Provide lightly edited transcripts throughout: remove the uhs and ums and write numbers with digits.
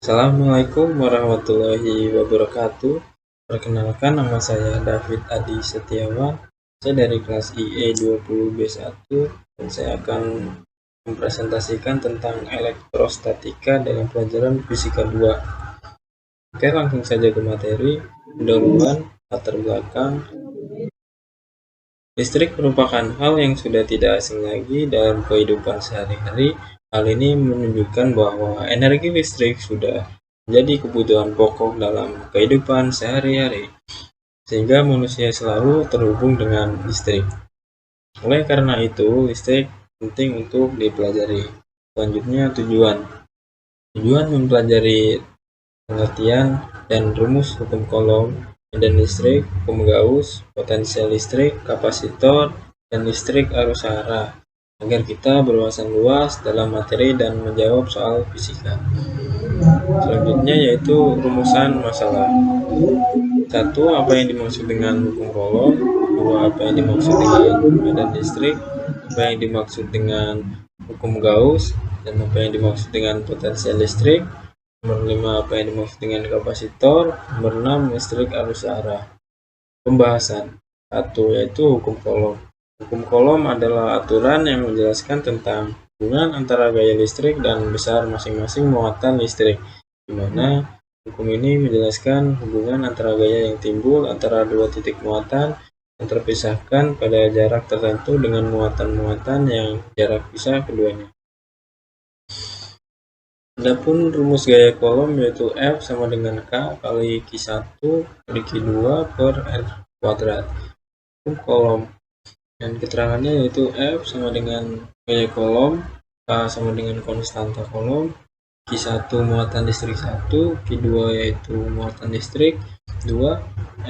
Assalamualaikum warahmatullahi wabarakatuh. Perkenalkan, nama saya David Adi Setiawan. Saya dari kelas IE 20B1 dan saya akan mempresentasikan tentang elektrostatika dalam pelajaran fisika 2. Oke, langsung saja ke materi. Pendahuluan, latar belakang. Listrik merupakan hal yang sudah tidak asing lagi dalam kehidupan sehari-hari. Hal ini menunjukkan bahwa energi listrik sudah menjadi kebutuhan pokok dalam kehidupan sehari-hari, sehingga manusia selalu terhubung dengan listrik. Oleh karena itu, listrik penting untuk dipelajari. Selanjutnya, tujuan. Tujuan mempelajari pengertian dan rumus hukum Coulomb, medan listrik, hukum Gauss, potensial listrik, kapasitor, dan listrik arus arah, agar kita berwawasan luas dalam materi dan menjawab soal fisika. Selanjutnya yaitu rumusan masalah. 1. Apa yang dimaksud dengan hukum Coulomb? 2. Apa yang dimaksud dengan medan listrik? Apa yang dimaksud dengan hukum Gauss? Dan apa yang dimaksud dengan potensial listrik? Nomor 5, apa yang dimaksud dengan kapasitor? Nomor 6, listrik arus arah. Pembahasan 1, yaitu hukum Coulomb. Hukum Coulomb adalah aturan yang menjelaskan tentang hubungan antara gaya listrik dan besar masing-masing muatan listrik, di mana hukum ini menjelaskan hubungan antara gaya yang timbul antara dua titik muatan yang terpisahkan pada jarak tertentu dengan muatan-muatan yang jarak pisah keduanya. Adapun rumus gaya Coulomb yaitu F sama dengan K kali Q1 kali Q2 per R kuadrat. Hukum Coulomb. Dan keterangannya yaitu F sama dengan gaya Coulomb, K sama dengan konstanta Coulomb, Q1 muatan listrik 1, Q2 yaitu muatan listrik 2,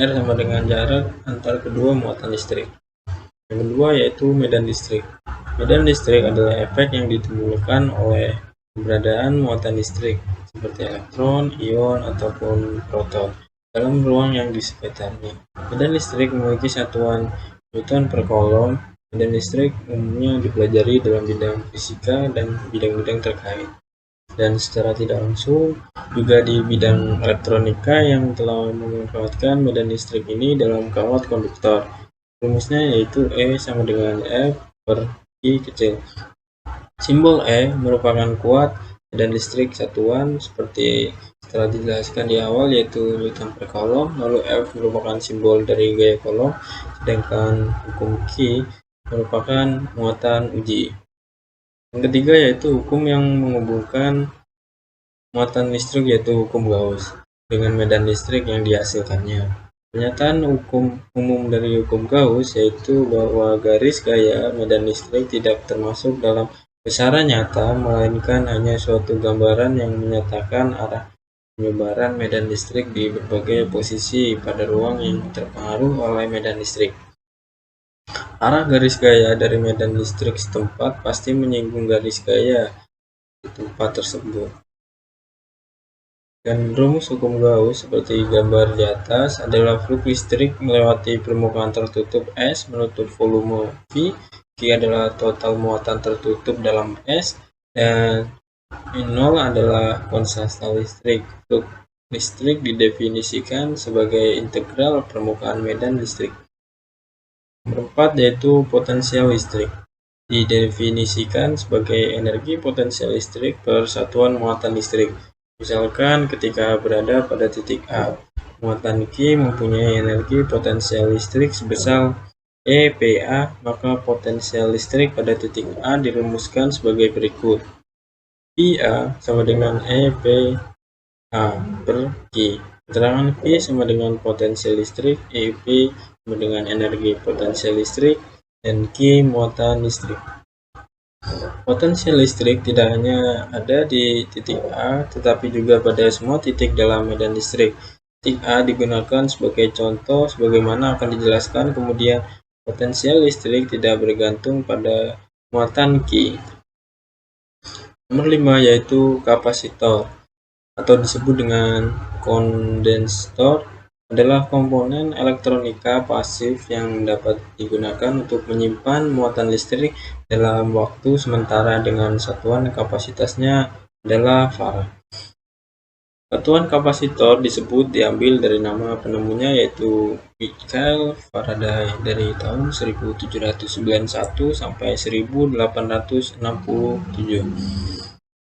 R sama dengan jarak antar kedua muatan listrik. Yang kedua yaitu medan listrik. Medan listrik adalah efek yang ditimbulkan oleh keberadaan muatan listrik seperti elektron, ion, ataupun proton dalam ruang yang di sekitarnya. Medan listrik memiliki satuan Newton per Coulomb. Medan listrik umumnya dipelajari dalam bidang fisika dan bidang-bidang terkait, dan secara tidak langsung juga di bidang elektronika yang telah memanfaatkan medan listrik ini dalam kawat konduktor. Rumusnya yaitu E sama dengan F per I kecil. Simbol E merupakan kuat medan listrik satuan seperti telah dijelaskan di awal, yaitu Newton per Coulomb. Lalu F merupakan simbol dari gaya Coulomb, sedangkan hukum Q merupakan muatan uji. Yang ketiga yaitu hukum yang menghubungkan muatan listrik, yaitu hukum Gauss dengan medan listrik yang dihasilkannya. Pernyataan hukum umum dari hukum Gauss yaitu bahwa garis gaya medan listrik tidak termasuk dalam besaran nyata, melainkan hanya suatu gambaran yang menyatakan arah penyebaran medan listrik di berbagai posisi pada ruang yang terpengaruh oleh medan listrik. Arah garis gaya dari medan listrik setempat pasti menyinggung garis gaya di tempat tersebut. Dan rumus hukum Gauss seperti gambar di atas adalah flux listrik melewati permukaan tertutup S menutup volume V. Q adalah total muatan tertutup dalam S, dan I0 adalah konstanta listrik. Flux listrik didefinisikan sebagai integral permukaan medan listrik. Nomor 4 yaitu potensial listrik. Didefinisikan sebagai energi potensial listrik per satuan muatan listrik. Misalkan ketika berada pada titik A, muatan Q mempunyai energi potensial listrik sebesar EPA, maka potensial listrik pada titik A dirumuskan sebagai berikut. PA sama dengan EPA per Q. Keterangan P sama dengan potensial listrik, EP sama dengan energi potensial listrik, dan Q muatan listrik. Potensial listrik tidak hanya ada di titik A, tetapi juga pada semua titik dalam medan listrik. Titik A digunakan sebagai contoh sebagaimana akan dijelaskan kemudian. Potensial listrik tidak bergantung pada muatan Q. Nomor 5 yaitu kapasitor atau disebut dengan kondensator, adalah komponen elektronika pasif yang dapat digunakan untuk menyimpan muatan listrik dalam waktu sementara dengan satuan kapasitasnya adalah farad. Satuan kapasitor disebut diambil dari nama penemunya, yaitu Michael Faraday dari tahun 1791 sampai 1867,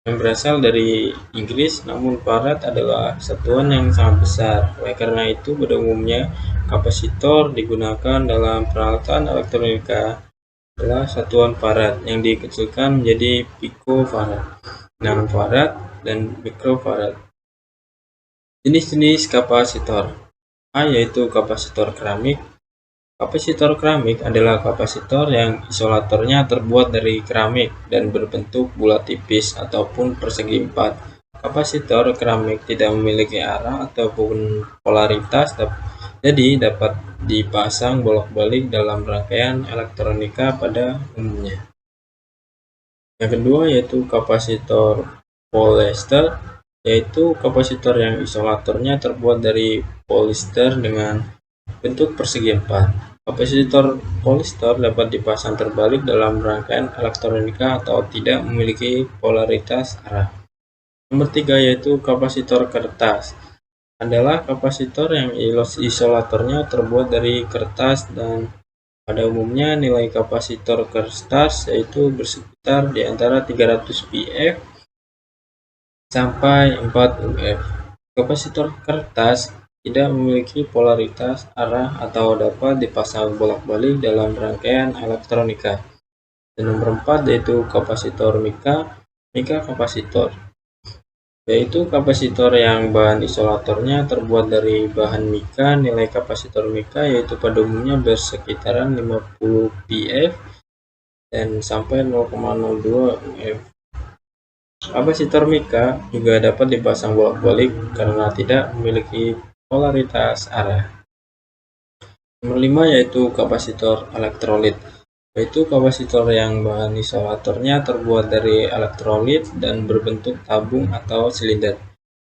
yang berasal dari Inggris. Namun farad adalah satuan yang sangat besar. Oleh karena itu, pada umumnya kapasitor digunakan dalam peralatan elektronika adalah satuan farad yang dikecilkan menjadi picofarad, nanofarad, dan microfarad. Jenis-jenis kapasitor. A yaitu kapasitor keramik. Kapasitor keramik adalah kapasitor yang isolatornya terbuat dari keramik dan berbentuk bulat tipis ataupun persegi empat. Kapasitor keramik tidak memiliki arah ataupun polaritas, jadi dapat dipasang bolak-balik dalam rangkaian elektronika pada umumnya. Yang kedua yaitu kapasitor polyester, yaitu kapasitor yang isolatornya terbuat dari polyester dengan bentuk persegi empat. Kapasitor polyester dapat dipasang terbalik dalam rangkaian elektronika atau tidak memiliki polaritas arah. Nomor 3 yaitu kapasitor kertas. Adalah kapasitor yang isolatornya terbuat dari kertas, dan pada umumnya nilai kapasitor kertas yaitu bersekitar di antara 300 pF sampai 4 UF. Kapasitor kertas tidak memiliki polaritas arah atau dapat dipasang bolak-balik dalam rangkaian elektronika. Dan nomor 4 yaitu kapasitor mika kapasitor, yaitu kapasitor yang bahan isolatornya terbuat dari bahan mika. Nilai kapasitor mika yaitu pada umumnya bersekitaran 50 pF dan sampai 0,02 UF. Kapasitor mika juga dapat dipasang bolak-balik karena tidak memiliki polaritas arah. Nomor 5 yaitu kapasitor elektrolit, yaitu kapasitor yang bahan isolatornya terbuat dari elektrolit dan berbentuk tabung atau silinder.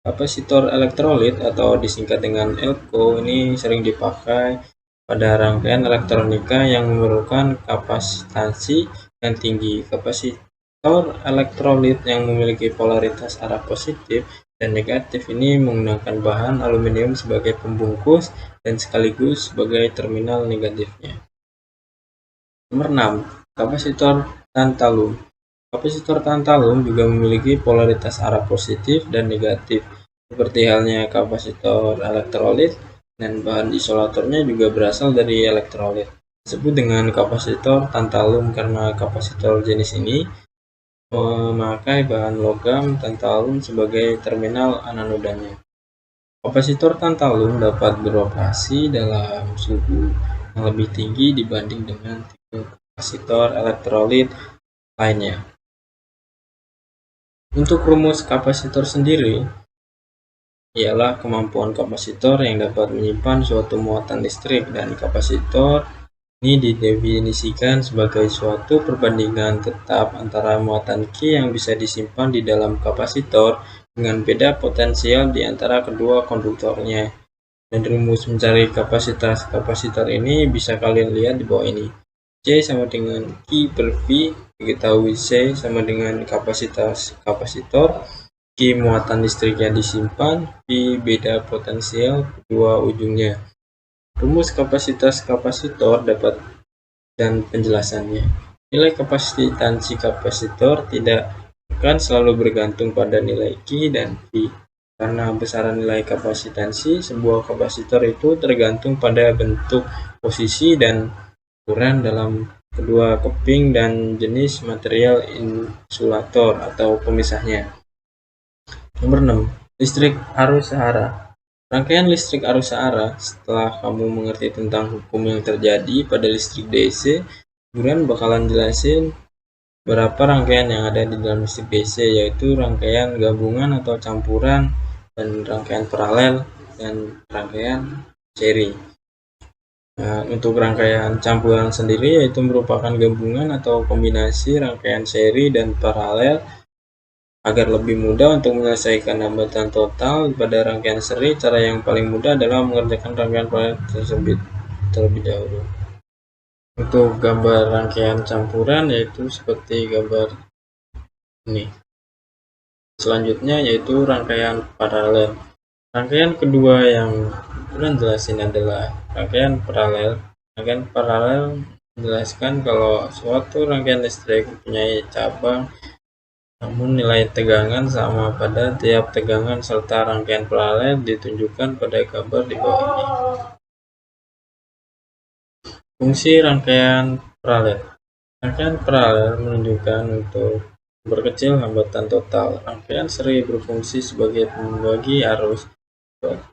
Kapasitor elektrolit atau disingkat dengan ELCO ini sering dipakai pada rangkaian elektronika yang memerlukan kapasitansi yang tinggi. Kapasitor elektrolit yang memiliki polaritas arah positif dan negatif ini menggunakan bahan aluminium sebagai pembungkus dan sekaligus sebagai terminal negatifnya. Nomor 6. Kapasitor tantalum. Kapasitor tantalum juga memiliki polaritas arah positif dan negatif. Seperti halnya kapasitor elektrolit, dan bahan isolatornya juga berasal dari elektrolit. Disebut dengan kapasitor tantalum karena kapasitor jenis ini memakai bahan logam tantalum sebagai terminal anodanya. Kapasitor tantalum dapat beroperasi dalam suhu yang lebih tinggi dibanding dengan tipe kapasitor elektrolit lainnya. Untuk rumus kapasitor sendiri ialah kemampuan kapasitor yang dapat menyimpan suatu muatan listrik, dan kapasitor ini didefinisikan sebagai suatu perbandingan tetap antara muatan Q yang bisa disimpan di dalam kapasitor dengan beda potensial di antara kedua konduktornya. Dan rumus mencari kapasitas kapasitor ini bisa kalian lihat di bawah ini. C sama dengan Q per V, diketahui C sama dengan kapasitas kapasitor, Q muatan listriknya disimpan, V beda potensial kedua ujungnya. Rumus kapasitas kapasitor dapat dan penjelasannya. Nilai kapasitansi kapasitor tidak akan selalu bergantung pada nilai Q dan V. Karena besaran nilai kapasitansi sebuah kapasitor itu tergantung pada bentuk, posisi, dan ukuran dalam kedua keping dan jenis material insulator atau pemisahnya. Nomor 6. Listrik arus searah. Rangkaian listrik arus searah. Setelah kamu mengerti tentang hukum yang terjadi pada listrik DC, kemudian bakalan jelasin berapa rangkaian yang ada di dalam listrik DC, yaitu rangkaian gabungan atau campuran, dan rangkaian paralel, dan rangkaian seri. Nah, untuk rangkaian campuran sendiri yaitu merupakan gabungan atau kombinasi rangkaian seri dan paralel. Agar lebih mudah untuk menyelesaikan hambatan total pada rangkaian seri, cara yang paling mudah adalah mengerjakan rangkaian paralel tersebut terlebih dahulu. Untuk gambar rangkaian campuran yaitu seperti gambar ini. Selanjutnya yaitu rangkaian paralel. Rangkaian kedua yang Bulan jelasin adalah rangkaian paralel. Rangkaian paralel menjelaskan kalau suatu rangkaian listrik mempunyai cabang namun nilai tegangan sama pada tiap tegangan, serta rangkaian paralel ditunjukkan pada gambar di bawah ini. Fungsi rangkaian paralel. Rangkaian paralel menunjukkan untuk memperkecil hambatan total. Rangkaian seri berfungsi sebagai pembagi arus.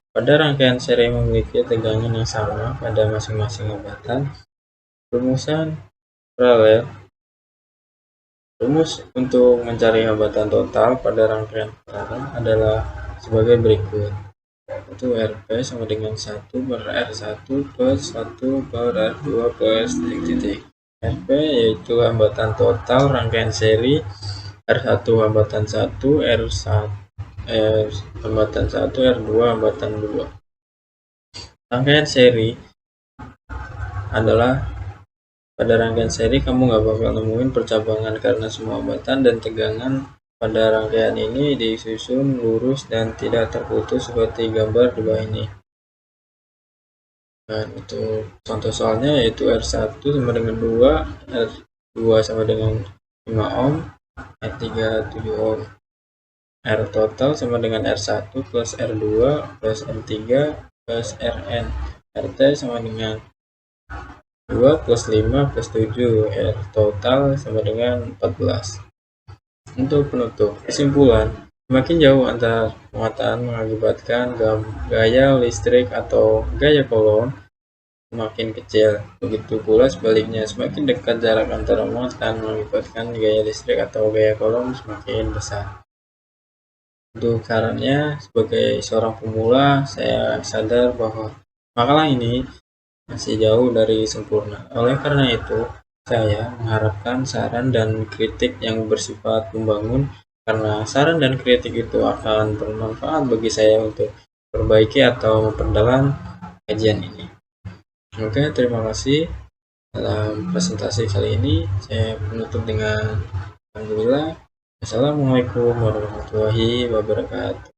Pada rangkaian seri memiliki tegangan yang sama pada masing-masing hambatan. Rumusan paralel. Rumus untuk mencari hambatan total pada rangkaian paralel adalah sebagai berikut. Itu Rp sama dengan 1 per R1 plus 1 per R2 plus titik-titik. Rp yaitu hambatan total rangkaian seri, R1 hambatan 1, hambatan 1, R2 hambatan 2. Rangkaian seri adalah pada rangkaian seri kamu nggak bakal nemuin percabangan karena semua hambatan dan tegangan pada rangkaian ini disusun lurus dan tidak terputus seperti gambar di bawah ini. Dan untuk contoh soalnya yaitu R1 sama dengan 2, R2 sama dengan 5 ohm, R3 7 ohm. R total sama dengan R1 plus R2 plus R3 plus Rn. RT sama dengan 2 plus 5 plus 7, R total sama dengan 14. Untuk penutup, kesimpulan, semakin jauh antar muatan mengakibatkan gaya listrik atau gaya kolom semakin kecil. Begitu pula sebaliknya, semakin dekat jarak antara muatan mengakibatkan gaya listrik atau gaya kolom semakin besar. Untuk sarannya, sebagai seorang pemula, saya sadar bahwa makalah ini masih jauh dari sempurna. Oleh karena itu, saya mengharapkan saran dan kritik yang bersifat membangun, karena saran dan kritik itu akan bermanfaat bagi saya untuk perbaiki atau memperdalam kajian ini. Oke, terima kasih. Dalam presentasi kali ini, saya menutup dengan alhamdulillah. Assalamualaikum warahmatullahi wabarakatuh.